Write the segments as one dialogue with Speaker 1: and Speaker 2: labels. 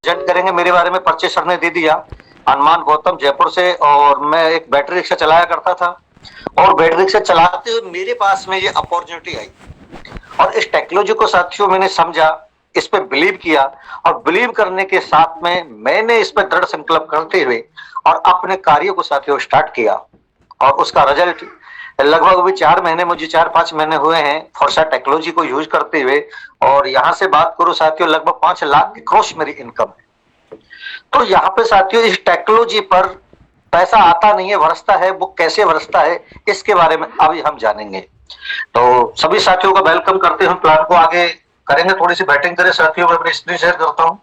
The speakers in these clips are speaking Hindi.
Speaker 1: प्रेजेंट करेंगे। मेरे बारे में परिचय सर ने दे दिया। हनुमान गौतम, जयपुर से, और मैं एक बैटरी रिक्शा चलाया करता था। और बैटरी रिक्शा चलाते हुए मेरे पास में ये अपॉर्चुनिटी आई और इस टेक्नोलॉजी को साथियों मैंने समझा, इस पे बिलीव किया, और बिलीव करने के साथ में मैंने इस पे दृढ़ संकल्प करते हुए और अपने कार्यों को साथियों स्टार्ट किया। और उसका रिजल्ट लगभग अभी 4 महीने, मुझे 4-5 महीने हुए हैं फॉरसा टेक्नोलॉजी को यूज करते हुए। और यहाँ से बात करूं साथियों, लगभग 5 लाख की क्रॉस मेरी इनकम है। तो यहाँ पे साथियों इस टेक्नोलॉजी पर पैसा आता नहीं है, बरसता है। वो कैसे बरसता है इसके बारे में अभी हम जानेंगे। तो सभी साथियों को वेलकम करते हुए प्लान को आगे करेंगे। थोड़ी सी बैटिंग करें साथियों, मैं अपनी स्क्रीन शेयर करता हूं।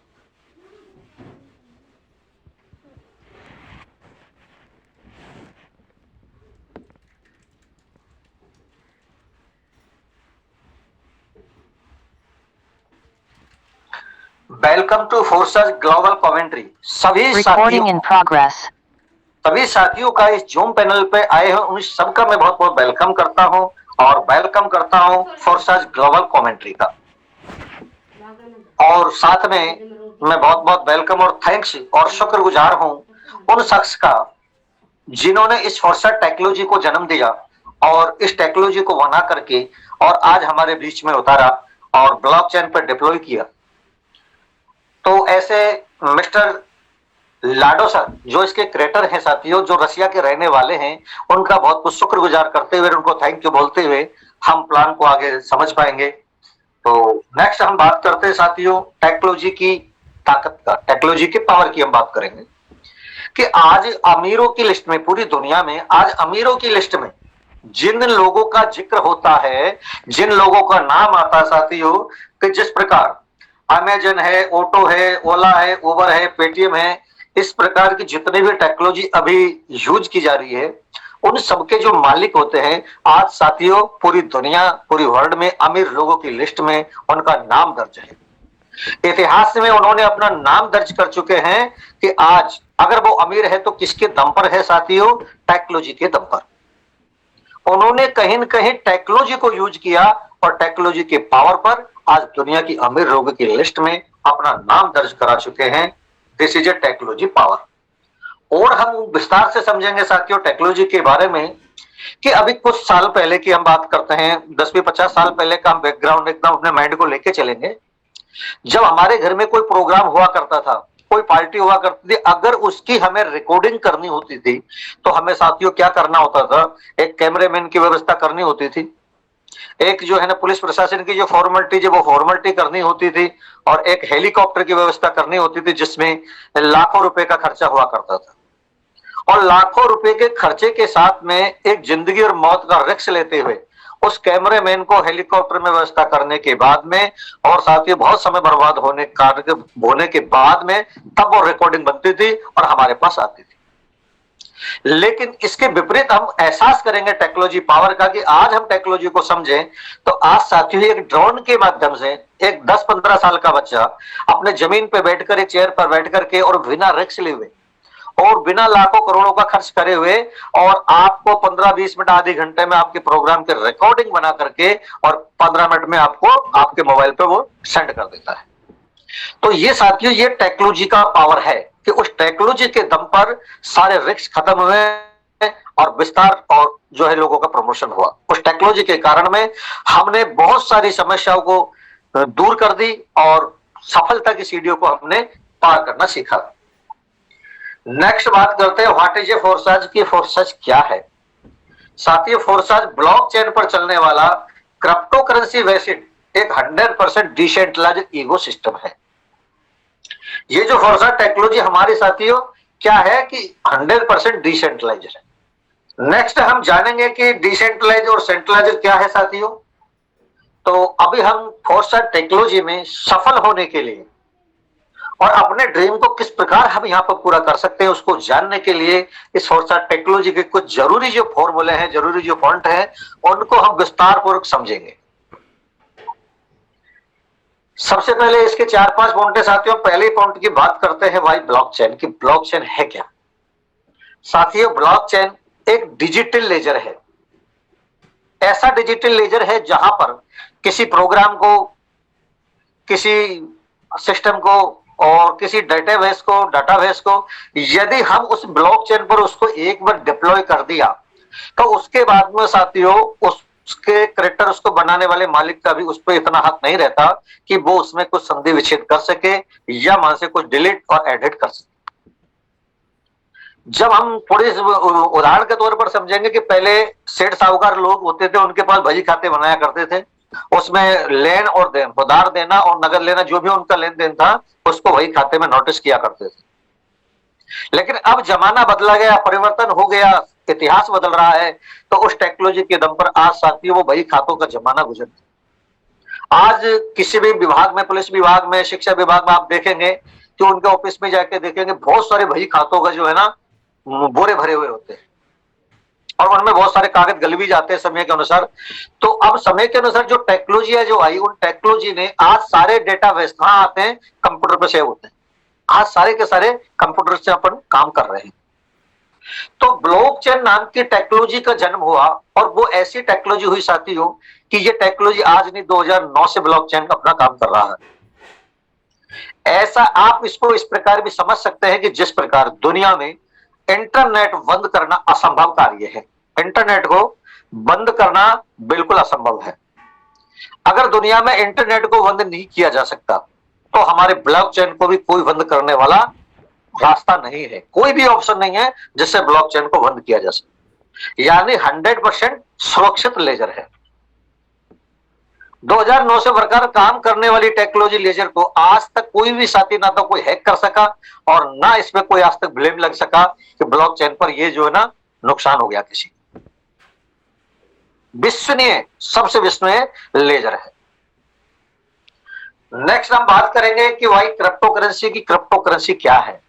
Speaker 1: Welcome two forces global commentary. सभी साथियों का इस जूम पैनल पे आए हैं, उन सबका मैं बहुत बहुत वेलकम करता हूं और वेलकम करता हूं फोर्सेस ग्लोबल कमेंट्री का। और साथ में मैं बहुत बहुत वेलकम और थैंक्स और शुक्रगुजार हूं उन शख्स का जिन्होंने इस फोर्सा टेक्नोलॉजी को जन्म दिया और इस टेक्नोलॉजी को बना करके और आज हमारे बीच में उतारा और ब्लॉकचेन पर डिप्लॉय किया। तो ऐसे मिस्टर लाडो सर जो इसके क्रिएटर हैं साथियों, जो रसिया के रहने वाले हैं, उनका बहुत कुछ शुक्रगुजार करते हुए, उनको थैंक यू बोलते हुए हम प्लान को आगे समझ पाएंगे। तो नेक्स्ट हम बात करते हैं साथियों टेक्नोलॉजी की ताकत का, टेक्नोलॉजी के पावर की हम बात करेंगे कि आज अमीरों की लिस्ट में, पूरी दुनिया में आज अमीरों की लिस्ट में जिन लोगों का जिक्र होता है, जिन लोगों का नाम आता है साथियों, कि जिस प्रकार अमेजन है, ऑटो है, ओला है, उबर है, पेटीएम है, इस प्रकार की जितने भी टेक्नोलॉजी अभी यूज की जा रही है, उन सबके जो मालिक होते हैं आज साथियों पूरी दुनिया, पूरी वर्ल्ड में अमीर लोगों की लिस्ट में उनका नाम दर्ज है। इतिहास में उन्होंने अपना नाम दर्ज कर चुके हैं कि आज अगर वो अमीर है तो किसके दम पर है साथियों? टेक्नोलॉजी के दम पर। उन्होंने कहीं न कहीं टेक्नोलॉजी को यूज किया और टेक्नोलॉजी के पावर पर आज दुनिया की अमीर लोगों की लिस्ट में अपना नाम दर्ज करा चुके हैं। This is a technology power. और हम विस्तार से समझेंगे साथियों टेक्नोलॉजी के बारे में कि अभी कुछ साल पहले की हम बात करते हैं, 10-50 साल पहले का हम बैकग्राउंड एकदम अपने माइंड को लेके चलेंगे। जब हमारे घर में कोई प्रोग्राम हुआ करता था, कोई पार्टी हुआ करती थी, अगर उसकी हमें रिकॉर्डिंग करनी होती थी तो हमें साथियों क्या करना होता था? एक कैमरामैन की व्यवस्था करनी होती थी, एक जो है ना पुलिस प्रशासन की जो फॉर्मेलिटी है वो फॉर्मेलिटी करनी होती थी, और एक हेलीकॉप्टर की व्यवस्था करनी होती थी जिसमें लाखों रुपए का खर्चा हुआ करता था। और लाखों रुपए के खर्चे के साथ में एक जिंदगी और मौत का रिस्क लेते हुए उस कैमरामैन को हेलीकॉप्टर में व्यवस्था करने के बाद में और साथ ही बहुत समय बर्बाद होने के बाद में तब वो रिकॉर्डिंग बनती थी और हमारे पास आती थी। लेकिन इसके विपरीत हम एहसास करेंगे टेक्नोलॉजी पावर का कि आज हम टेक्नोलॉजी को समझें तो आज साथियों एक ड्रोन के माध्यम से एक 10-15 साल का बच्चा अपने जमीन पे बैठकर, एक चेयर पर बैठ करके और बिना रिस्क लिए हुए और बिना लाखों करोड़ों का खर्च करे हुए और आपको 15-20 मिनट, आधे घंटे में आपके प्रोग्राम के रिकॉर्डिंग बना करके और 15 मिनट में आपको आपके मोबाइल पे वो सेंड कर देता है। तो ये साथियों ये टेक्नोलॉजी का पावर है कि उस टेक्नोलॉजी के दम पर सारे रिस्क खत्म हुए और विस्तार और जो है लोगों का प्रमोशन हुआ। उस टेक्नोलॉजी के कारण में हमने बहुत सारी समस्याओं को दूर कर दी और सफलता की सीढ़ियों को हमने पार करना सीखा। नेक्स्ट बात करते हैं व्हाट इज ए फोर्सेज की फोर्सेज क्या है। साथियों फोर्सेज ब्लॉकचेन पर चलने वाला क्रिप्टो करेंसी बेस्ड एक 100% डिसेंट्रलाइज्ड इकोसिस्टम है। ये जो फोर्सा टेक्नोलॉजी हमारी साथियों क्या है कि 100% डिसेंट्रलाइज्ड है। नेक्स्ट हम जानेंगे कि डिसेंट्रलाइज और सेंट्रलाइज क्या है साथियों। तो अभी हम फोर्सा टेक्नोलॉजी में सफल होने के लिए और अपने ड्रीम को किस प्रकार हम यहाँ पर पूरा कर सकते हैं उसको जानने के लिए इस फोर्सा टेक्नोलॉजी के कुछ जरूरी जो फॉर्मूले हैं, जरूरी जो पॉइंट हैं, उनको हम विस्तार पूर्वक समझेंगे। सबसे पहले इसके 4-5 पॉइंट साथियों। पहले पॉइंट की बात करते हैं भाई ब्लॉकचेन की। ब्लॉकचेन है क्या साथियों? ब्लॉकचेन एक डिजिटल लेजर है। ऐसा डिजिटल लेजर है जहां पर किसी प्रोग्राम को, किसी सिस्टम को और किसी डाटाबेस को यदि हम उस ब्लॉकचेन पर उसको एक बार डिप्लॉय कर दिया तो उसके बाद में साथियों उसके क्रिएटर, उसको बनाने वाले मालिक का भी उस पर इतना हक नहीं रहता कि वो उसमें कुछ संधि विच्छेद कर सके या वहां से कुछ डिलीट और एडिट कर सके। जब हम थोड़े उदाहरण के तौर पर समझेंगे कि पहले सेठ साहूकार लोग होते थे, उनके पास भजी खाते बनाया करते थे, उसमें लेन और देन, उधार देना और नगद लेना, जो भी उनका लेन देन था उसको वही खाते में नोटिस किया करते थे। लेकिन अब जमाना बदला गया, परिवर्तन हो गया, इतिहास बदल रहा है, तो उस टेक्नोलॉजी के दम पर आज साथियों वो वही खातों का जमाना गुजर गया। आज किसी भी विभाग में, पुलिस विभाग में, शिक्षा विभाग में आप देखेंगे कि उनके ऑफिस में जाके देखेंगे बहुत सारे वही खातों का जो है ना बोरे भरे हुए होते हैं और उनमें बहुत सारे कागज गल भी जाते हैं समय के अनुसार। तो अब समय के अनुसार जो टेक्नोलॉजी है जो आई, उन टेक्नोलॉजी ने आज सारे डेटाबेस कहां आते हैं, कंप्यूटर पर सेव होते हैं। आज सारे के सारे कंप्यूटर से अपन काम कर रहे हैं। तो ब्लॉकचेन नाम की टेक्नोलॉजी का जन्म हुआ और वो ऐसी टेक्नोलॉजी हुई साथियों कि ये टेक्नोलॉजी आज नहीं 2009 से ब्लॉकचेन अपना काम कर रहा है। ऐसा आप इसको इस प्रकार भी समझ सकते हैं कि जिस प्रकार दुनिया में इंटरनेट बंद करना असंभव कार्य है, इंटरनेट को बंद करना बिल्कुल असंभव है। अगर दुनिया में इंटरनेट को बंद नहीं किया जा सकता तो हमारे ब्लॉकचेन को भी कोई बंद करने वाला रास्ता नहीं है, कोई भी ऑप्शन नहीं है जिससे ब्लॉकचेन को बंद किया जा सके। यानी 100% सुरक्षित लेजर है। 2009 से बरकरार काम करने वाली टेक्नोलॉजी लेजर को आज तक कोई भी साथी ना तो कोई हैक कर सका और ना इसमें कोई आज तक ब्लेम लग सका कि ब्लॉकचेन पर ये जो है ना नुकसान हो गया किसी। विश्वसनीय, सबसे विश्वसनीय लेजर है। नेक्स्ट हम बात करेंगे कि भाई क्रिप्टो करेंसी की, क्रिप्टो करेंसी क्या है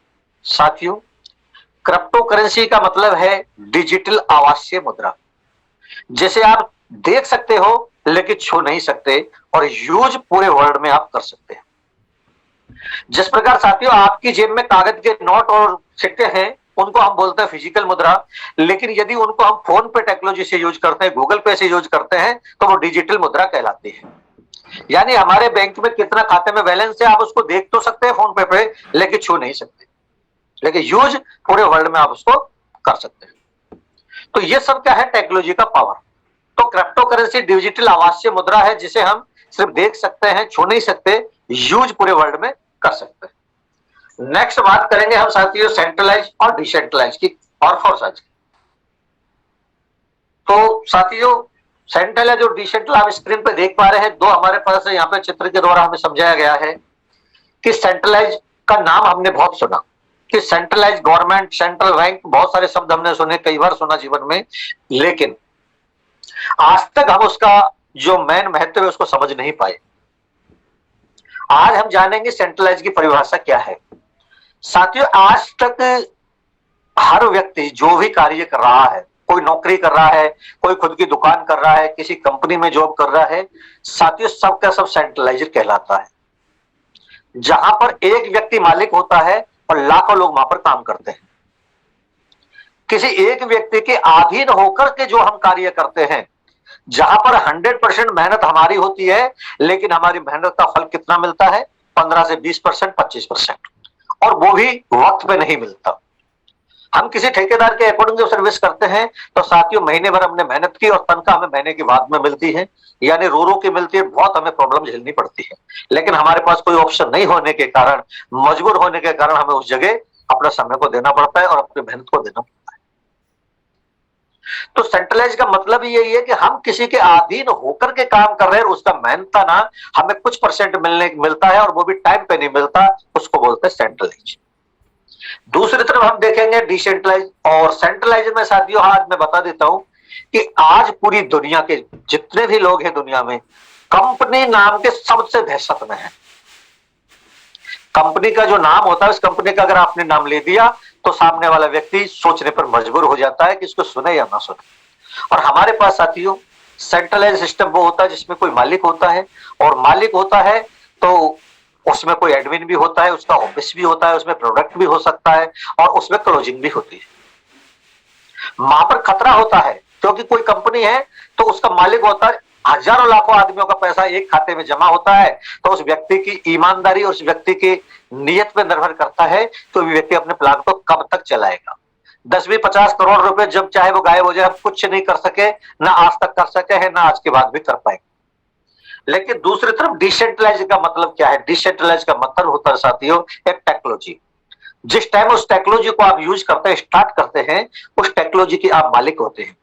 Speaker 1: साथियों। क्रिप्टो करेंसी का मतलब है डिजिटल आवासीय मुद्रा, जिसे आप देख सकते हो लेकिन छू नहीं सकते और यूज पूरे वर्ल्ड में आप कर सकते हैं। जिस प्रकार साथियों आपकी जेब में कागज के नोट और सिक्के हैं उनको हम बोलते हैं फिजिकल मुद्रा, लेकिन यदि उनको हम फोन पे टेक्नोलॉजी से यूज करते हैं, गूगल पे से यूज करते हैं तो वो डिजिटल मुद्रा कहलाती है। यानी हमारे बैंक में कितना खाते में बैलेंस है आप उसको देख तो सकते हैं फोन पे लेकिन छू नहीं सकते, लेकिन यूज पूरे वर्ल्ड में आप उसको कर सकते हैं। तो ये सब क्या है, टेक्नोलॉजी का पावर। तो क्रिप्टो करेंसी डिजिटल आवासीय मुद्रा है जिसे हम सिर्फ देख सकते हैं, छू नहीं सकते, यूज पूरे वर्ल्ड में कर सकते हैं। नेक्स्ट बात करेंगे हम साथियों सेंट्रलाइज और डिसेंट्रलाइज की और फोर्साइज की। तो साथियों सेंट्रलाइज और डिसेंट्रलाइज आप स्क्रीन पे देख पा रहे हैं, दो हमारे पास यहाँ पे चित्र के द्वारा हमें समझाया गया है कि सेंट्रलाइज का नाम हमने बहुत सुना कि सेंट्रलाइज गवर्नमेंट, सेंट्रल बैंक, बहुत सारे शब्द हमने सुने, कई बार सुना जीवन में, लेकिन आज तक हम उसका जो मेन महत्व है उसको समझ नहीं पाए। आज हम जानेंगे सेंट्रलाइज की परिभाषा क्या है। साथियों आज तक हर व्यक्ति जो भी कार्य कर रहा है, कोई नौकरी कर रहा है, कोई खुद की दुकान कर रहा है, किसी कंपनी में जॉब कर रहा है, साथियों सबका सब सेंट्रलाइज कहलाता है। जहां पर एक व्यक्ति मालिक होता है और लाखों लोग वहां पर काम करते हैं। किसी एक व्यक्ति के अधीन होकर के जो हम कार्य करते हैं, जहां पर 100% मेहनत हमारी होती है, लेकिन हमारी मेहनत का फल कितना मिलता है, 15 से 20%, 25%, और वो भी वक्त पे नहीं मिलता। हम किसी ठेकेदार के अकॉर्डिंग जो सर्विस करते हैं तो साथियों महीने भर हमने मेहनत की और तनख्वाह हमें महीने के बाद में मिलती है, यानी रो रो के मिलती है, बहुत हमें प्रॉब्लम झेलनी पड़ती है। लेकिन हमारे पास कोई ऑप्शन नहीं होने के कारण, मजबूर होने के कारण हमें उस जगह अपना समय को देना पड़ता है और अपनी मेहनत को देना पड़ता है। तो सेंट्रलाइज का मतलब यही है कि हम किसी के अधीन होकर के काम कर रहे हैं, उसका मेहनत का ना हमें कुछ % मिलता है और वो भी टाइम पे नहीं मिलता, उसको बोलते हैं सेंट्रलाइज। दूसरी तरफ हम देखेंगे डिसेंट्रलाइज और सेंट्रलाइज में साथियों आज मैं बता देता हूं कि आज पूरी दुनिया के जितने भी लोग हैं दुनिया में कंपनी नाम के सबसे दहशत में है। कंपनी का जो नाम होता है, उस कंपनी का अगर आपने नाम ले दिया तो सामने वाला व्यक्ति सोचने पर मजबूर हो जाता है कि इसको सुने या ना सुने। और हमारे पास साथियों सेंट्रलाइज सिस्टम वो होता है जिसमें कोई मालिक होता है, और मालिक होता है तो उसमें कोई एडमिन भी होता है, उसका ऑफिस भी होता है, उसमें प्रोडक्ट भी हो सकता है और उसमें क्लोजिंग भी होती है। वहां पर खतरा होता है क्योंकि कोई कंपनी है तो उसका मालिक होता है हजारों लाखों आदमियों का पैसा एक खाते में जमा होता है, तो उस व्यक्ति की ईमानदारी, उस व्यक्ति की नीयत पे निर्भर करता है कि वो व्यक्ति अपने प्लान को कब तक चलाएगा। 10-20-50 करोड़ रुपए जब चाहे वो गायब हो जाए, हम कुछ नहीं कर सके, ना आज तक कर सके हैं, ना आज के बाद भी कर पाएंगे। लेकिन दूसरी तरफ डिसेंट्रलाइज का मतलब क्या है? डिसेंट्रलाइज का मतलब होता है साथियों एक टेक्नोलॉजी। जिस टाइम उस टेक्नोलॉजी को आप यूज करते हैं, स्टार्ट करते हैं, उस टेक्नोलॉजी की आप मालिक होते हैं।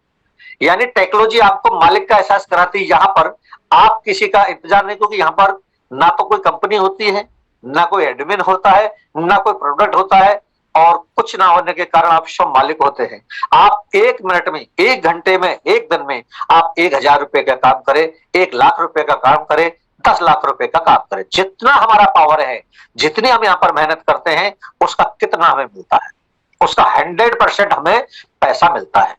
Speaker 1: यानी टेक्नोलॉजी आपको मालिक का एहसास कराती है। यहां पर आप किसी का इंतजार नहीं, क्योंकि यहां पर ना तो कोई कंपनी होती है, ना कोई एडमिन होता है, ना कोई प्रोडक्ट होता है, और कुछ ना होने के कारण आप सब मालिक होते हैं। आप 1 मिनट में, 1 घंटे में, 1 दिन में आप 1,000 रुपए का काम करें, 1 लाख रुपए का काम करें, 10 लाख रुपए का काम करें, जितना हमारा पावर है, जितनी हम यहाँ पर मेहनत करते हैं, उसका कितना हमें मिलता है? उसका 100% हमें पैसा मिलता है।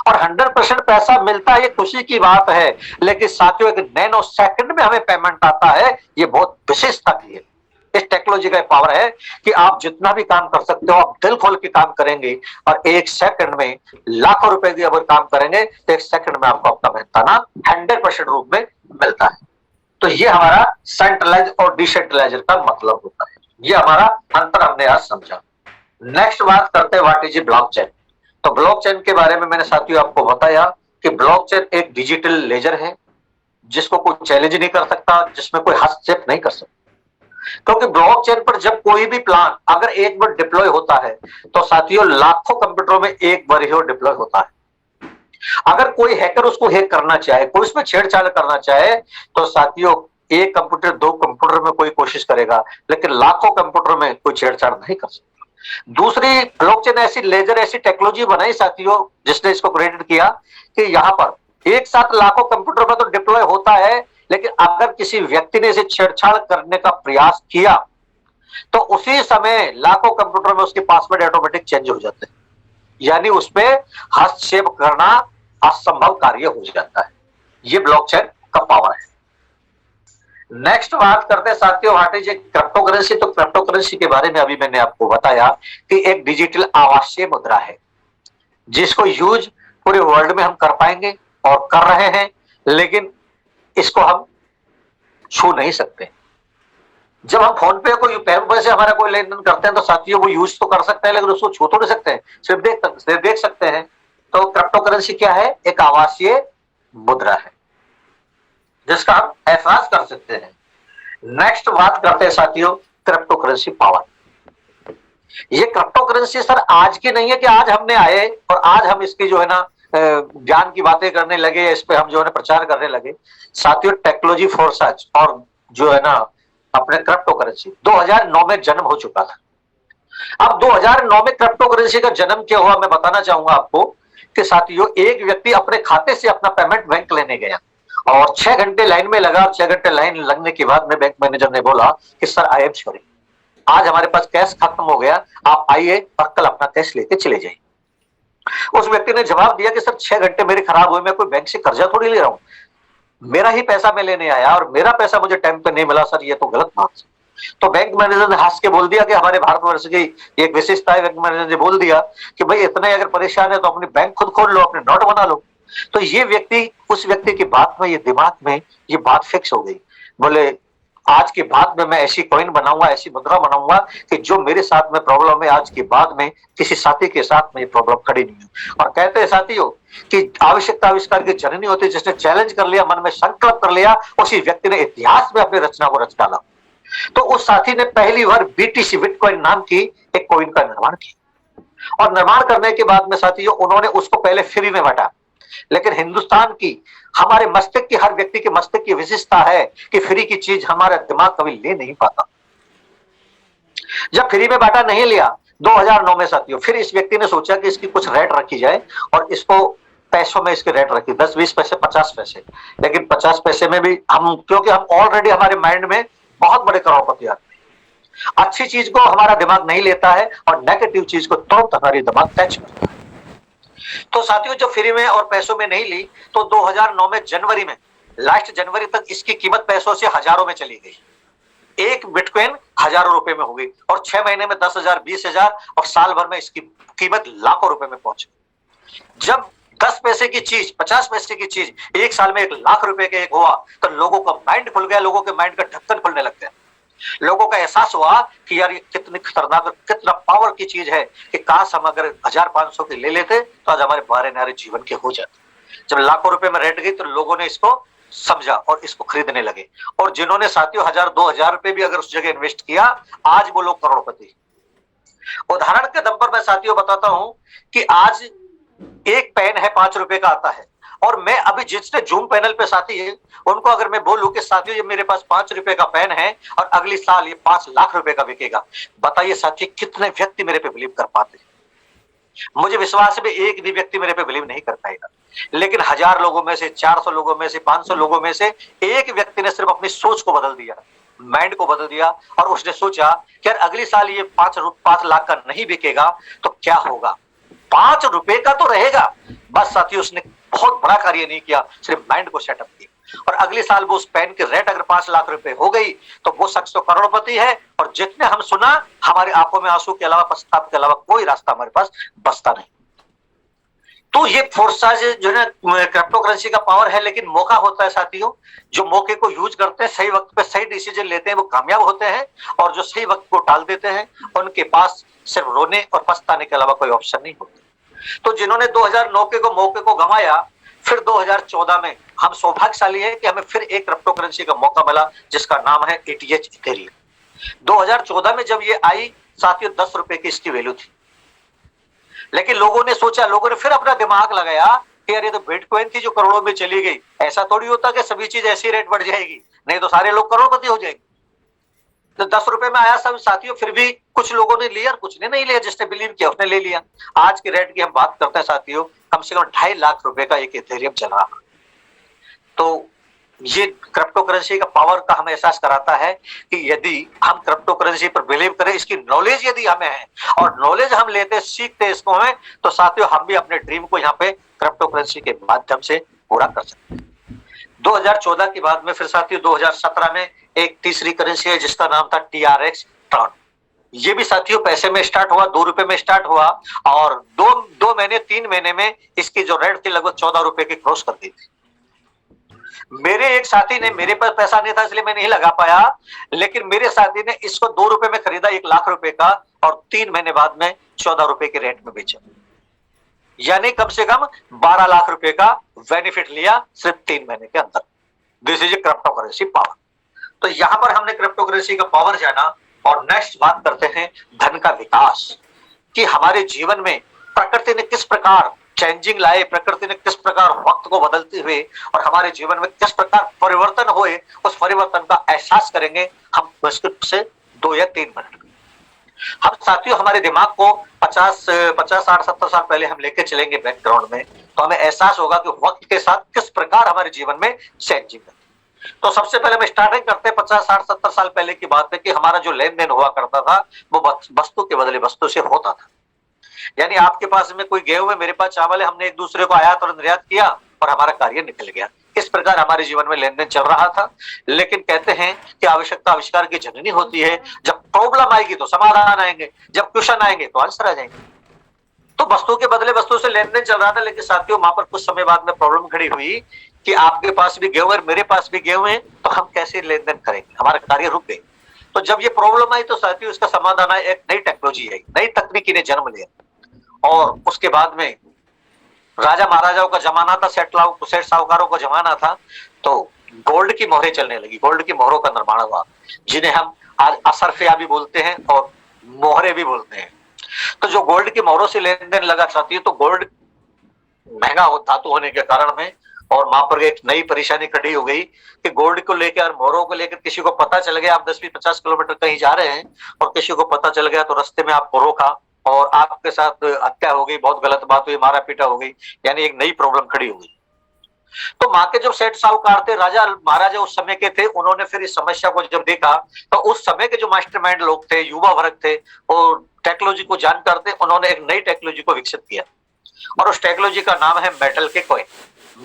Speaker 1: और 100% पैसा मिलता है, ये खुशी की बात है। लेकिन साथियों एक नैनो सेकंड में हमें पेमेंट आता है, ये बहुत विशेषता की है। इस टेक्नोलॉजी का पावर है कि आप जितना भी काम कर सकते हो, आप दिल खोल के काम करेंगे और 1 सेकंड में लाखों रुपए की अगर काम करेंगे तो 1 सेकंड में आपको अपना मेहनताना 100% रूप में मिलता है। तो ये हमारा सेंट्रलाइज और डिसेंट्रलाइजर का मतलब होता है। ये हमारा अंतर हमने आज समझा। नेक्स्ट बात करते हैं व्हाट इज ए ब्लॉकचेन। तो ब्लॉकचेन के बारे में मैंने साथियों आपको बताया कि ब्लॉकचेन एक डिजिटल लेजर है, जिसको कोई चैलेंज नहीं कर सकता, जिसमें कोई हस्तक्षेप नहीं कर सकता। क्योंकि ब्लॉकचेन पर जब कोई भी प्लान अगर एक बार डिप्लॉय होता है, तो साथियों लाखों कंप्यूटरों में एक बार ही वो डिप्लॉय होता है। अगर कोई हैकर उसको हैक करना चाहे, कोई उसमें छेड़छाड़ करना चाहे, तो साथियों एक कंप्यूटर, 2 कंप्यूटर में कोई कोशिश करेगा, लेकिन लाखों कंप्यूटर में कोई छेड़छाड़ नहीं कर सकता। दूसरी, ब्लॉकचेन ऐसी लेजर, ऐसी टेक्नोलॉजी बनाई साथियों, जिसने इसको क्रेडिट किया कि यहां पर एक साथ लाखों कंप्यूटर में तो डिप्लॉय होता है, लेकिन अगर किसी व्यक्ति ने इसे छेड़छाड़ करने का प्रयास किया, तो उसी समय लाखों कंप्यूटर में उसके पासवर्ड ऑटोमेटिक चेंज हो जाते हैं। यानी उसमें हस्तक्षेप करना असंभव कार्य हो जाता है। ये ब्लॉकचेन का पावर है। नेक्स्ट बात करते हैं साथियों what is a crypto currency. तो क्रिप्टो करेंसी के बारे में अभी मैंने आपको बताया कि एक डिजिटल आवासीय मुद्रा है, जिसको यूज पूरे वर्ल्ड में हम कर पाएंगे और कर रहे हैं, लेकिन इसको हम छू नहीं सकते। जब हम फोन पे कोई पे से हमारा कोई लेन देन करते हैं, तो साथियों वो यूज तो कर सकते हैं, लेकिन उसको छू तो नहीं सकते हैं, सिर्फ देख सकते हैं। तो क्रिप्टो करेंसी क्या है? एक आवासीय मुद्रा है, जिसका हम एहसास कर सकते हैं। नेक्स्ट बात करते हैं साथियों क्रिप्टो करेंसी पावर। ये क्रिप्टो करेंसी सर आज की नहीं है कि आज हमने आए और आज हम इसकी जो है ना ज्ञान की बातें करने लगे, इस पे हम जो है ना प्रचार करने लगे। साथियों टेक्नोलॉजी फॉर सच और जो है ना अपने क्रिप्टो करेंसी 2009 में जन्म हो चुका था। अब 2009 में क्रिप्टो करेंसी का जन्म क्या हुआ मैं बताना चाहूंगा आपको कि साथियों एक व्यक्ति अपने खाते से अपना पेमेंट बैंक लेने गया और 6 घंटे लाइन में लगा, और 6 घंटे लाइन लगने के बाद में बैंक मैनेजर ने बोला कि सर आई एम सॉरी, आज हमारे पास कैश खत्म हो गया, आप आइए और कल अपना कैश लेके चले जाइए। उस व्यक्ति ने जवाब दिया कि सर 6 घंटे मेरे खराब हुए, मैं कोई बैंक से कर्जा थोड़ी ले रहा हूं, मेरा ही पैसा मैं लेने आया और मेरा पैसा मुझे टाइम पे नहीं मिला सर, ये तो गलत बात है। तो बैंक मैनेजर ने हंस के बोल दिया कि हमारे भारतवर्ष की एक विशेषता है, बैंक मैनेजर ने बोल दिया कि भाई इतने अगर परेशान है तो अपनी बैंक खुद खोल लो, अपने नोट बना लो। तो ये व्यक्ति, उस व्यक्ति की बात में, ये दिमाग में ये बात फिक्स हो गई। बोले आज के बाद में मैं ऐसी कॉइन बनाऊंगा, ऐसी मुद्रा बनाऊंगा कि जो मेरे साथ में प्रॉब्लम है, आज के बाद में किसी साथी के साथ में ये प्रॉब्लम खड़ी नहीं हो। और कहते हैं साथियों कि आवश्यकता आविष्कार की जननी होती है, जिसने चैलेंज कर लिया, मन में संकल्प कर लिया, उसी व्यक्ति ने इतिहास में अपनी रचना को रच डाला। तो उस साथी ने पहली बार बीटीसी बिटकॉइन नाम की एक कॉइन का निर्माण किया, और निर्माण करने के बाद में साथियों उन्होंने उसको पहले फ्री में बांटा। लेकिन हिंदुस्तान की, हमारे मस्तिष्क की, हर व्यक्ति के मस्तिष्क की विशेषता है कि फ्री की चीज हमारा दिमाग कभी ले नहीं पाता। जब फ्री में बांटा नहीं लिया 2009 में साथियों, फिर इस व्यक्ति ने सोचा कि इसकी कुछ रेट रखी जाए, और इसको पैसों में इसके रेट रखी, 10-20 पैसे, 50 पैसे। लेकिन 50 पैसे में भी हम, क्योंकि हम ऑलरेडी हमारे माइंड में बहुत बड़े करोड़पति आदमी, अच्छी चीज को हमारा दिमाग नहीं लेता है और नेगेटिव चीज को तुरंत हमारी दिमाग कैच करता है। तो साथियों जब फ्री में और पैसों में नहीं ली, तो 2009 में जनवरी में, लास्ट जनवरी तक इसकी कीमत पैसों से हजारों में चली गई। एक बिटकॉइन हजारों रुपए में हो गई, और 6 महीने में 10,000, 20,000, और साल भर में इसकी कीमत लाखों रुपए में पहुंच गई। जब 10 पैसे की चीज, 50 पैसे की चीज 1 साल में 1 लाख रुपए के एक हुआ तो लोगों का माइंड खुल गया, लोगों के माइंड का ढक्कन खुलने लग गया। लोगों का एहसास हुआ कि यार ये कितनी खतरनाक, कितना पावर की चीज है कि काश हम अगर 1500 की ले लेते तो आज हमारे बारे नारे जीवन के हो जाते। जब लाखों रुपए में रेट गई तो लोगों ने इसको समझा और इसको खरीदने लगे, और जिन्होंने साथियों 1000-2000 रुपए भी अगर उस जगह इन्वेस्ट किया, आज वो लोग करोड़पति। उदाहरण के दम पर मैं साथियों बताता हूं कि आज एक पेन है 5 रुपए का आता है, और मैं अभी जिसने जूम पैनल पे साथी है उनको अगर मैं बोलूं कि साथियों ये मेरे पास 5 रुपए का पेन है और अगली साल ये 5 लाख रुपए का बिकेगा, बताइए साथी कितने व्यक्ति मेरे पे बिलीव कर पाते हैं? मुझे विश्वास है एक भी व्यक्ति मेरे पे बिलीव नहीं कर पाएगा, लेकिन 1000 लोगों में से, 400 लोगों में से, 500 लोगों में से एक व्यक्ति ने सिर्फ अपनी सोच को बदल दिया, माइंड को बदल दिया, और उसने सोचा कि यार अगली साल ये 5 लाख का नहीं बिकेगा तो क्या होगा, 5 रुपए का तो रहेगा। बस साथियों उसने बहुत बड़ा कार्य नहीं किया, सिर्फ माइंड को सेटअप किया, और अगली साल वो उस पेन की रेट अगर 5 लाख रुपए हो गई तो वो शख्स तो करोड़पति है। और जितने हम सुना, हमारी आंखों में आंसू के अलावा, पश्चाताप के अलावा कोई रास्ता हमारे पास बचता नहीं। तो ये फोर्सेस जो है क्रिप्टो करेंसी का पावर है, लेकिन मौका होता है साथियों, जो मौके को यूज करते हैं, सही वक्त पे सही डिसीजन लेते हैं, वो कामयाब होते हैं, और जो सही वक्त को टाल देते हैं उनके पास सिर्फ रोने और पछताने के अलावा कोई ऑप्शन नहीं होता। तो जिन्होंने 2009 के मौके को गंवाया, फिर 2014 में हम सौभाग्यशाली है कि हमें फिर एक क्रिप्टो करेंसी का मौका मिला जिसका नाम है ETH इथेरियम। 2014 में जब ये आई साथियों 10 रुपए की इसकी वैल्यू थी, लेकिन लोगों ने सोचा, लोगों ने फिर अपना दिमाग लगाया कि यार ये तो बिटकॉइन थी जो करोड़ों में चली गई, ऐसा थोड़ी होता कि सभी चीज ऐसी रेट बढ़ जाएगी, नहीं तो सारे लोग करोड़पति हो जाएंगे। तो 10 रुपए में आया सब साथियों, फिर भी कुछ लोगों ने लिया और कुछ ने नहीं लिया, जिसने बिलीव किया उसने ले लिया। आज के रेट की हम बात करते हैं साथियों, कम से कम 2.5 लाख रुपए का एक इथेरियम चल रहा है। तो ये क्रिप्टो करेंसी का पावर का हमें एहसास कराता है कि यदि हम क्रिप्टो करेंसी पर बिलीव करें, इसकी नॉलेज यदि हमें है और नॉलेज हम लेते सीखते इसको हमें, तो साथियों हम भी अपने ड्रीम को यहाँ पे क्रिप्टो करेंसी के माध्यम से पूरा कर सकते हैं। 2014 के बाद में फिर साथियों 2017 में एक तीसरी करेंसी है जिसका नाम था TRX ट्रॉन। ये भी साथियों पैसे में स्टार्ट हुआ, 2 रुपए में स्टार्ट हुआ, और 2 महीने 3 महीने में इसकी जो रेट थी लगभग 14 रुपए की क्रॉस कर दी थी। मेरे एक साथी ने, मेरे पास पैसा नहीं था इसलिए मैं नहीं लगा पाया, लेकिन मेरे साथी ने इसको 2 रुपए में खरीदा 1 लाख रुपए का, और 3 महीने बाद में 14 रुपए के रेट में बेचा, यानी कम से कम 12 लाख रुपए का बेनिफिट लिया सिर्फ 3 महीने के अंदर। This is a crypto currency power. तो यहां पर हमने क्रिप्टो करेंसी का पावर जाना, और नेक्स्ट बात करते हैं धन का विकास, कि हमारे जीवन में प्रकृति ने किस प्रकार चेंजिंग लाए, प्रकृति ने किस प्रकार वक्त को बदलते हुए और हमारे जीवन में किस प्रकार परिवर्तन हुए, उस परिवर्तन का एहसास करेंगे हम मुश्किल से 2 या 3 मिनट में। हम साथियों हमारे दिमाग को 50, 60, 70 साल पहले हम लेके चलेंगे बैकग्राउंड में, तो हमें एहसास होगा कि वक्त के साथ किस प्रकार हमारे जीवन में चेंजिंग है। तो सबसे पहले हम स्टार्टिंग करते हैं 50, 60, 70 साल पहले की बात है कि हमारा जो लेन देन हुआ करता था वो वस्तु के बदले वस्तु से होता था। यानी आपके पास में कोई गेहूं है, मेरे पास चावल है, हमने एक दूसरे को आयात और निर्यात किया और हमारा कार्य निकल गया। इस प्रकार हमारे जीवन में लेन देन चल रहा था। लेकिन कहते हैं कि आवश्यकता आविष्कार की जननी होती है, जब प्रॉब्लम आएगी तो समाधान आएंगे, जब क्वेश्चन आएंगे तो आंसर आ जाएंगे। तो वस्तु के बदले वस्तु से लेन देन चल रहा था, लेकिन साथियों वहां पर कुछ समय बाद में प्रॉब्लम खड़ी हुई कि आपके पास भी गेहूं है, मेरे पास भी गेहूं है, तो हम कैसे लेन देन करेंगे, हमारा कार्य रुक गए। तो जब ये प्रॉब्लम आई तो साथियों इसका समाधान आया, एक नई टेक्नोलॉजी आई, नई तकनीकी ने जन्म लिया, और उसके बाद में राजा महाराजाओं का जमाना था, सेठ साहूकारों का जमाना था, तो गोल्ड की मोहरें चलने लगी, गोल्ड की मोहरों का निर्माण हुआ, जिन्हें हम आज असरफिया भी बोलते हैं और मोहरे भी बोलते हैं। तो जो गोल्ड की मोहरों से लेन देन लगा साथी, तो गोल्ड महंगा धातु होने के कारण में, और वहां पर एक नई परेशानी खड़ी हो गई कि गोल्ड को लेकर और मोहरों को लेकर किसी को पता चल गया आप 10-50 किलोमीटर कहीं जा रहे हैं और किसी को पता चल गया तो रास्ते में आपको रोका और आपके साथ हत्या हो गई, बहुत गलत बात हुई, मारा पीटा हो गई, यानी एक नई प्रॉब्लम खड़ी हो गई। तो वहां के जो सेठ साहूकार थे, राजा महाराजा उस समय के थे, उन्होंने फिर इस समस्या को जब देखा तो उस समय के जो मास्टरमाइंड लोग थे, युवा वर्ग थे और टेक्नोलॉजी को जानकर थे, उन्होंने एक नई टेक्नोलॉजी को विकसित किया और उस टेक्नोलॉजी का नाम है मेटल के कॉइन।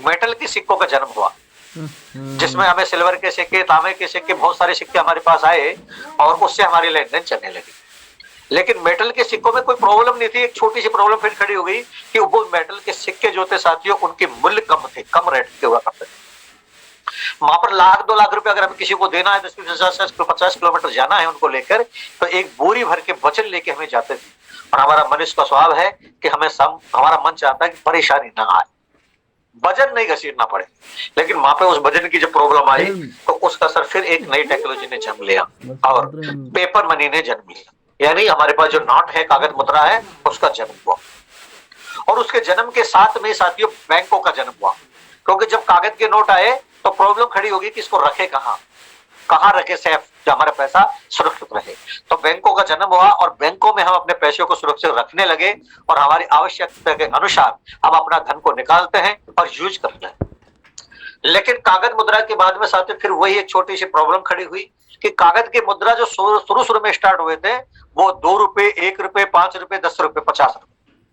Speaker 1: मेटल के सिक्कों का जन्म हुआ, जिसमें हमें सिल्वर के सिक्के, तांबे के सिक्के, बहुत सारे सिक्के हमारे पास आए और उससे हमारी लेन देन चलने लगी। लेकिन मेटल के सिक्कों में कोई प्रॉब्लम नहीं थी। एक छोटी सी प्रॉब्लम फिर खड़ी हो गई कि वो मेटल के सिक्के जो थे साथियों, उनके मूल्य कम थे, कम रेट के हुआ करते थे। वहां पर लाख 2 लाख रुपए अगर हमें किसी को देना है, 50 किलोमीटर जाना है उनको लेकर, तो एक बोरी भर के वजन लेके हमें जाते थे। और हमारा मनुष्य का स्वभाव है कि हमारा मन चाहता है कि परेशानी ना आए, वजन नहीं घसीटना पड़े। लेकिन वहां पे उस वजन की जब प्रॉब्लम आई तो उसका असर फिर एक नई टेक्नोलॉजी ने जन्म लिया और पेपर मनी ने जन्म लिया। यानी हमारे पास जो नोट है, कागज मुद्रा है, उसका जन्म हुआ। और उसके जन्म के साथ में साथियों बैंकों का जन्म हुआ, क्योंकि जब कागज के नोट आए तो प्रॉब्लम खड़ी होगी कि इसको रखे कहां रखे सेफ, जो हमारा पैसा सुरक्षित रहे। तो बैंकों का जन्म हुआ और बैंकों में हम अपने पैसों को सुरक्षित रखने लगे और हमारी आवश्यकता के अनुसार हम अपना धन को निकालते हैं और यूज करते हैं। लेकिन कागज मुद्रा के बाद में साथियों फिर वही एक छोटी सी प्रॉब्लम खड़ी हुई कि कागज के मुद्रा जो शुरू में स्टार्ट हुए थे वो 2 रुपए, 1 रुपए, 5 रुपए, 10 रुपए,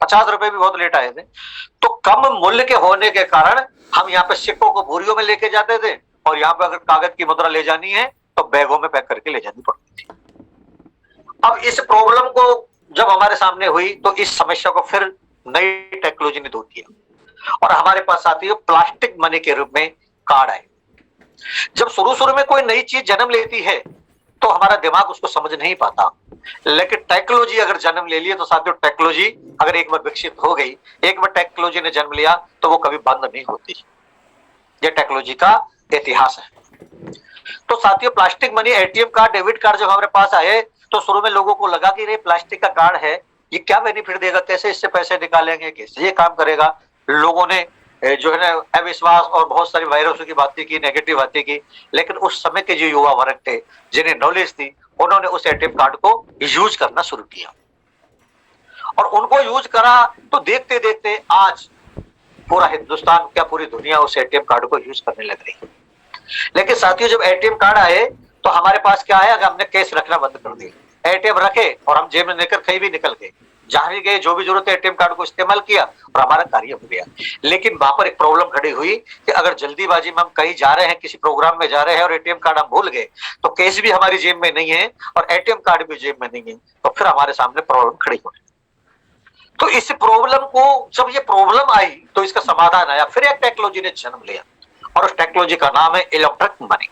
Speaker 1: 50 रुपए भी बहुत लेट आए थे। तो कम मूल्य के होने के कारण हम यहाँ पे सिक्कों को बोरियों में लेके जाते थे और यहाँ पे अगर कागज की मुद्रा ले जानी है तो बैगों में पैक करके ले जानी पड़ती थी। अब इस प्रॉब्लम को जब हमारे सामने हुई तो इस समस्या को फिर नई टेक्नोलॉजी ने दूर किया और हमारे पास साथियों प्लास्टिक मनी के रूप में कार्ड आए। जब शुरू में कोई नई चीज जन्म लेती है तो हमारा दिमाग उसको समझ नहीं पाता, लेकिन टेक्नोलॉजी अगर जन्म ले लिया तो साथियों टेक्नोलॉजी अगर एक बार विकसित हो गई, एक बार टेक्नोलॉजी ने जन्म लिया तो वो कभी बंद नहीं होती। ये टेक्नोलॉजी का इतिहास है। तो साथियों plastic money, ATM card, debit card जब हमारे पास आए तो शुरू में लोगों को लगा कि ये प्लास्टिक का कार्ड है, ये क्या बेनिफिट देगा, कैसे इससे पैसे निकालेंगे, कैसे ये काम करेगा। लोगों ने जो है ना अविश्वास और बहुत सारी वायरसों की बातें की, नेगेटिव बातें की। लेकिन उस समय के जो युवा वर्ग थे जिन्हें नॉलेज थी, उन्होंने उस एटीएम कार्ड को यूज करना शुरू किया और उनको यूज करा तो देखते देखते आज पूरा हिंदुस्तान, क्या पूरी दुनिया उस एटीएम कार्ड को यूज करने लग रही है। लेकिन साथियों जब एटीएम कार्ड आए तो हमारे पास क्या है, अगर हमने कैश रखना बंद कर दिया, एटीएम रखे और हम जेब में लेकर कहीं भी निकल गए, जहां भी गए, जो भी जरूरत है एटीएम कार्ड को इस्तेमाल किया और हमारा कार्य हो गया। लेकिन वहां पर एक प्रॉब्लम खड़ी हुई कि अगर जल्दीबाजी में हम कहीं जा रहे हैं, किसी प्रोग्राम में जा रहे हैं और एटीएम कार्ड हम भूल गए, तो कैश भी हमारी जेब में नहीं है और एटीएम कार्ड भी जेब में नहीं है, तो फिर हमारे सामने प्रॉब्लम खड़ी हुई। तो इस प्रॉब्लम को, जब ये प्रॉब्लम आई तो इसका समाधान आया, फिर एक टेक्नोलॉजी ने जन्म लिया और उस टेक्नोलॉजी का नाम है इलेक्ट्रिक मनी।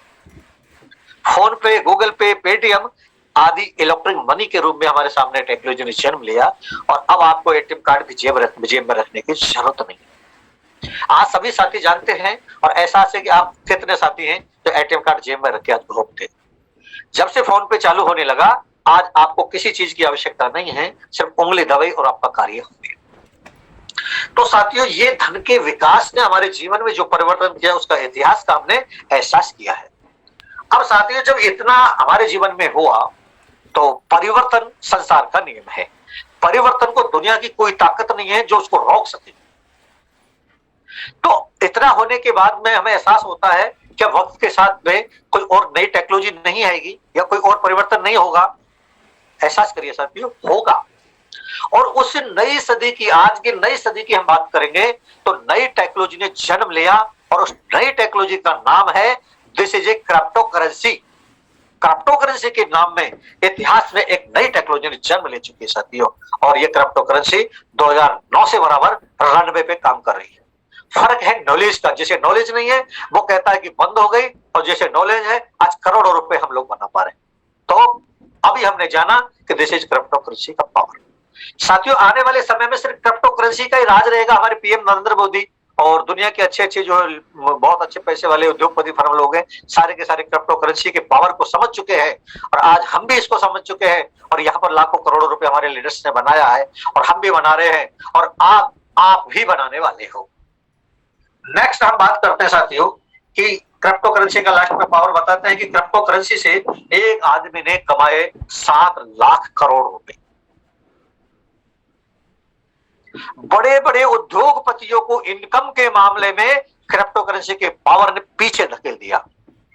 Speaker 1: फोन पे, गूगल पे, पेटीएम आदि इलेक्ट्रिक मनी के रूप में हमारे सामने टेक्नोलॉजी ने जन्म लिया और अब आपको एटीएम कार्ड भी जेब में रखने की जरूरत नहीं। आज सभी साथी जानते हैं और एहसास है कि आप कितने साथी हैं जो एटीएम कार्ड जेब में रख के आज घूमते। जब से फोन पे चालू होने लगा, आज आपको किसी चीज की आवश्यकता नहीं है, सिर्फ उंगली दबाई और आपका कार्य हो गया। तो साथियों ये धन के विकास ने हमारे जीवन में जो परिवर्तन किया उसका इतिहास का हमने एहसास किया है। अब साथियों जब इतना हमारे जीवन में हुआ तो परिवर्तन संसार का नियम है। परिवर्तन को दुनिया की कोई ताकत नहीं है जो उसको रोक सके। तो इतना होने के बाद में हमें एहसास होता है कि वक्त के साथ में कोई और नई टेक्नोलॉजी नहीं आएगी या कोई और परिवर्तन नहीं होगा। एहसास करिए साथियों, होगा। और उस नई सदी की, आज की नई सदी की हम बात करेंगे तो नई टेक्नोलॉजी ने जन्म लिया और उस नई टेक्नोलॉजी का नाम है, this is a crypto currency. Crypto currency के नाम में इतिहास में एक नई टेक्नोलॉजी ने जन्म ले चुकी है साथियों, और ये क्रिप्टो करेंसी 2009 से बराबर रनवे पे काम कर रही है। फर्क है नॉलेज का। जिसे नॉलेज नहीं है वो कहता है कि बंद हो गई, और जिसे नॉलेज है आज करोड़ों रुपए हम लोग बना पा रहे हैं। तो अभी हमने जाना कि दिस इज क्रिप्टो करेंसी का पावर। साथियों आने वाले समय में सिर्फ क्रिप्टो करेंसी का ही राज रहेगा। हमारे पीएम नरेंद्र मोदी और दुनिया के अच्छे जो बहुत अच्छे पैसे वाले उद्योगपति फर्म लोग हैं, सारे के सारे क्रिप्टो करेंसी के पावर को समझ चुके हैं और आज हम भी इसको समझ चुके हैं और यहाँ पर लाखों करोड़ों रुपए हमारे लीडर्स ने बनाया है और हम भी बना रहे हैं और आप भी बनाने वाले हो। नेक्स्ट हम बात करते हैं साथियों कि क्रिप्टो करेंसी का लास्ट में पावर बताते हैं कि क्रिप्टो करेंसी से एक आदमी ने कमाए 7 लाख करोड़ रुपए। बड़े बड़े उद्योगपतियों को इनकम के मामले में क्रिप्टो करेंसी के पावर ने पीछे धकेल दिया।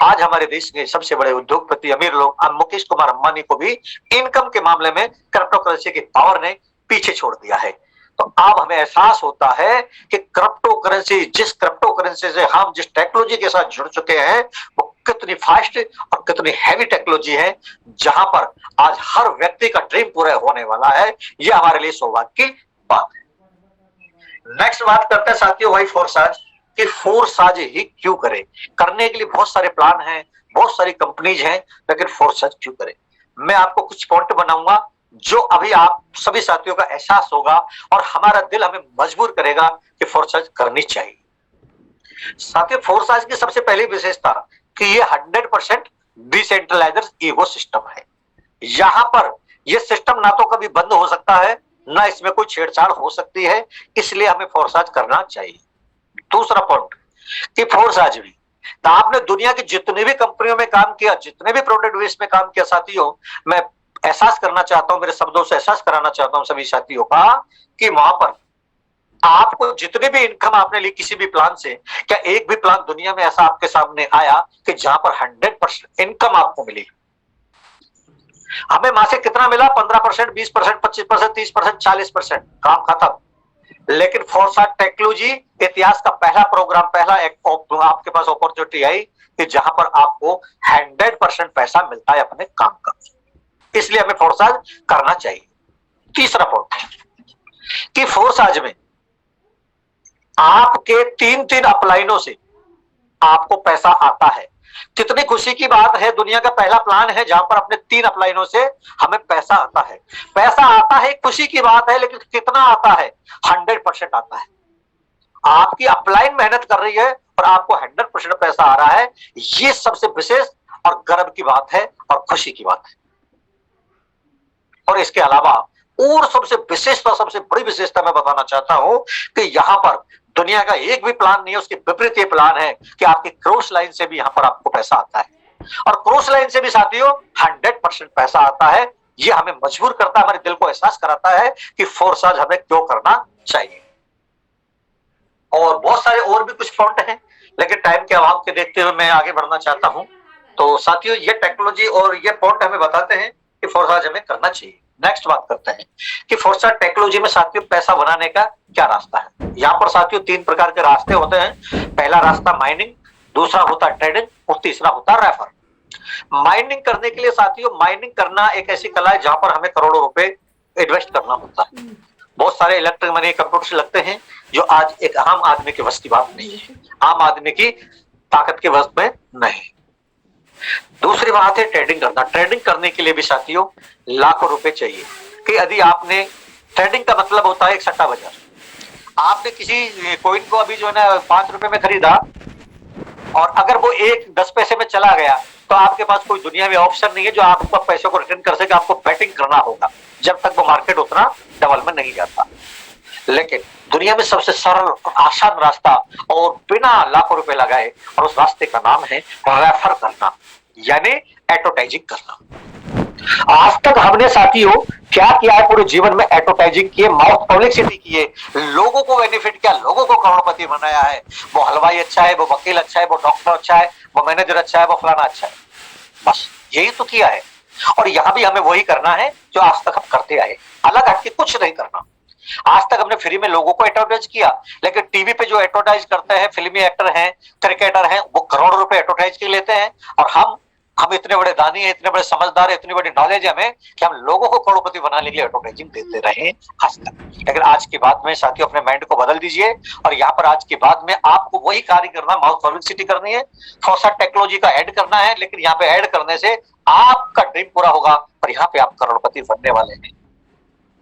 Speaker 1: आज हमारे देश के सबसे बड़े उद्योगपति, अमीर लोग, मुकेश कुमार अंबानी को भी इनकम के मामले में क्रिप्टो करेंसी के पावर ने पीछे छोड़ दिया है। तो अब हमें एहसास होता है कि क्रिप्टो करेंसी, जिस क्रिप्टो करेंसी से हम जिस टेक्नोलॉजी के साथ जुड़ चुके हैं, वो कितनी फास्ट और कितनी हैवी टेक्नोलॉजी है, जहां पर आज हर व्यक्ति का ड्रीम पूरा होने वाला है। ये हमारे लिए सौभाग्य की बात है। नेक्स्ट बात करते हैं साथियों वही फोर्साज कि फोर्साज ही क्यों करें। करने के लिए बहुत सारे प्लान हैं, बहुत सारी कंपनीज हैं, लेकिन फोर्साज क्यों करें। मैं आपको कुछ पॉइंट बनाऊंगा जो अभी आप सभी साथियों का एहसास होगा और हमारा दिल हमें मजबूर करेगा कि फोर्साज करनी चाहिए। साथियों फोर्साज की सबसे पहली विशेषता कि ये 100% डिसेंट्रलाइज्ड इको सिस्टम है। यहां पर यह सिस्टम ना तो कभी बंद हो सकता है, ना इसमें कोई छेड़छाड़ हो सकती है, इसलिए हमें फोर्साज करना चाहिए। दूसरा पॉइंट कि फोर्साज भी, तो आपने दुनिया की जितनी भी कंपनियों में काम किया, जितने भी प्रोडक्ट बेस में काम किया साथियों, मैं एहसास करना चाहता हूं, मेरे शब्दों से एहसास कराना चाहता हूं सभी साथियों का कि वहां पर आपको जितने भी इनकम आपने ली किसी भी प्लान से, क्या एक भी प्लान दुनिया में ऐसा आपके सामने आया कि जहां पर 100% इनकम आपको मिली। हमें वहां से कितना मिला, 15%, 20%, 25%, 30%, 40%, काम खत्म। लेकिन फोर्साज टेक्नोलॉजी इतिहास का पहला प्रोग्राम, पहला एक आपके पास अपॉर्चुनिटी आई कि जहां पर आपको 100% पैसा मिलता है अपने काम का, इसलिए हमें फोर्साज करना चाहिए। तीसरा पॉइंट कि फोर्साज में आपके 3 अपलाइनों से आपको पैसा आता है। कितनी खुशी की बात है, दुनिया का पहला प्लान है जहां पर अपने 3 अपलाइनों से हमें पैसा आता है। पैसा आता है, खुशी की बात है, लेकिन कितना आता है, 100% आता है। आपकी अपलाइन मेहनत कर रही है और आपको 100% पैसा आ रहा है, ये सबसे विशेष और गर्व की बात है और खुशी की बात है। और इसके अलावा और सबसे विशेषता, सबसे बड़ी विशेषता मैं बताना चाहता हूं कि यहां पर दुनिया का एक भी प्लान नहीं है, उसके विपरीत ये प्लान है कि आपकी क्रॉस लाइन से भी यहां पर आपको पैसा आता है, और क्रॉस लाइन से भी साथियों 100% पैसा आता है। ये हमें मजबूर करता है, हमारे दिल को एहसास कराता है कि फोर्साज हमें क्यों करना चाहिए। और बहुत सारे और भी कुछ पॉइंट हैं, लेकिन टाइम के अभाव के देखते हुए मैं आगे बढ़ना चाहता हूं। तो साथियों ये टेक्नोलॉजी और ये पॉइंट हमें बताते हैं कि फोर्साज हमें करना चाहिए। नेक्स्ट बात करते हैं कि फोर्साज टेक्नोलॉजी में साथियों पैसा बनाने का क्या रास्ता है। यहाँ पर साथियों 3 प्रकार के रास्ते होते हैं। पहला रास्ता माइनिंग, दूसरा होता है ट्रेडिंग और तीसरा होता है रेफर। माइनिंग करने के लिए साथियों, माइनिंग करना एक ऐसी कला है जहां पर हमें करोड़ों रुपए इन्वेस्ट करना होता है। बहुत सारे इलेक्ट्रिक मनी कंप्यूटर्स लगते हैं जो आज एक आम आदमी के वश की बात नहीं है, आम आदमी की ताकत के वश में नहीं। दूसरी बात है ट्रेडिंग करना। ट्रेडिंग करने के लिए भी साथियों लाखों रुपए चाहिए। कि यदि आपने, ट्रेडिंग का मतलब होता है एक सट्टा बाजार। आपने किसी कॉइन को अभी जो है ना 5 रुपए में खरीदा और अगर वो 10 पैसे में चला गया, तो आपके पास कोई दुनिया में ऑप्शन नहीं है जो आपको पैसों को रिटर्न कर सके, आपको बैटिंग करना होगा जब तक वो मार्केट उतना डबल में नहीं जाता। लेकिन दुनिया में सबसे सरल और आसान रास्ता और बिना लाखों रुपए लगाए, और उस रास्ते का नाम है रेफर करना, यानी एडवर्टाइजिंग करना। आज तक हमने साथियों क्या किया है, पूरे जीवन में एडवर्टाइजिंग किए, माउथ पब्लिसिटी किए, लोगों को बेनिफिट किया, लोगों को करोड़पति बनाया है। वो हलवाई अच्छा है, वो वकील अच्छा है, वो डॉक्टर अच्छा है, वो मैनेजर अच्छा है, वो फलाना अच्छा है, बस यही तो किया है। और यहां भी हमें वही करना है जो आज तक हम करते आए, अलग हटके कुछ नहीं करना। आज तक हमने फ्री में लोगों को एडवर्टाइज किया, लेकिन टीवी पे जो एडवर्टाइज करते हैं, फिल्मी एक्टर हैं, क्रिकेटर हैं, वो करोड़ों रुपए एडवर्टाइज के लेते हैं। और हम इतने बड़े दानी हैं, इतने बड़े समझदार हैं, इतनी बड़ी नॉलेज है हमें कि हम लोगों को करोड़पति बनाने के लिए एडवर्टाइजिंग देते रहे आज तक। लेकिन आज के बाद में साथियों अपने माइंड को बदल दीजिए, और यहाँ पर आज के बाद में आपको वही कार्य करना, माउथ पब्लिसिटी करनी है, फोर्साज टेक्नोलॉजी का ऐड करना है। लेकिन यहाँ पे ऐड करने से आपका ड्रीम पूरा होगा और यहाँ पे आप करोड़पति बनने वाले हैं।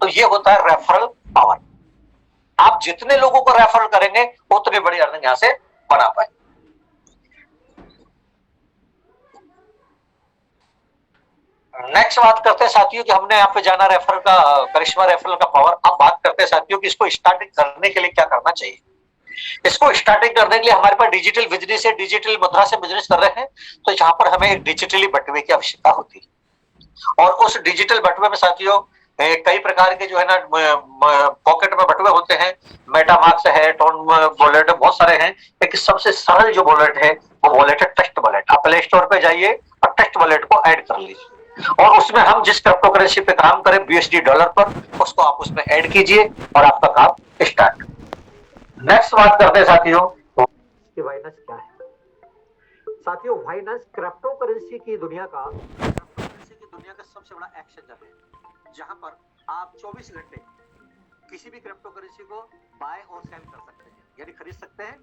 Speaker 1: तो ये होता है रेफरल पावर। आप जितने लोगों को रेफर करेंगे उतनी बड़ी अर्निंग यहां से बना पाए। नेक्स्ट बात करते हैं साथियों कि हमने यहाँ पे जाना रेफरल का, करिश्मा रेफरल का पावर। अब बात करते हैं साथियों कि इसको स्टार्टिंग करने के लिए क्या करना चाहिए। इसको स्टार्टिंग करने के लिए हमारे पास डिजिटल बिजनेस है, डिजिटल मुद्रा से बिजनेस कर रहे हैं, तो यहाँ पर हमें एक डिजिटली बटुए की आवश्यकता होती है। और उस डिजिटल बटुए में साथियों कई प्रकार के जो है ना पॉकेट में बटुए होते हैं। मेटामार्क्स है, टोन वॉलेट, बहुत सारे हैं, लेकिन सबसे सरल जो वॉलेट है वो वॉलेट है ट्रस्ट वॉलेट। आप प्ले स्टोर पे जाइए और ट्रस्ट वॉलेट को ऐड कर लीजिए। और उसमें हम जिस क्रिप्टो करेंसी पे काम करें बीएसडी डॉलर पर, उसको आप उसमें ऐड कीजिए और आपका काम स्टार्ट। नेक्स्ट बात करते हैं साथियों कि बाइनेंस क्या है। साथियों बाइनेंस क्रिप्टो करेंसी की दुनिया का सबसे बड़ा एक्सचेंजर है, जहां पर आप 24 घंटे किसी भी क्रिप्टो करेंसी को बाय और सेल कर सकते हैं, यानी खरीद सकते हैं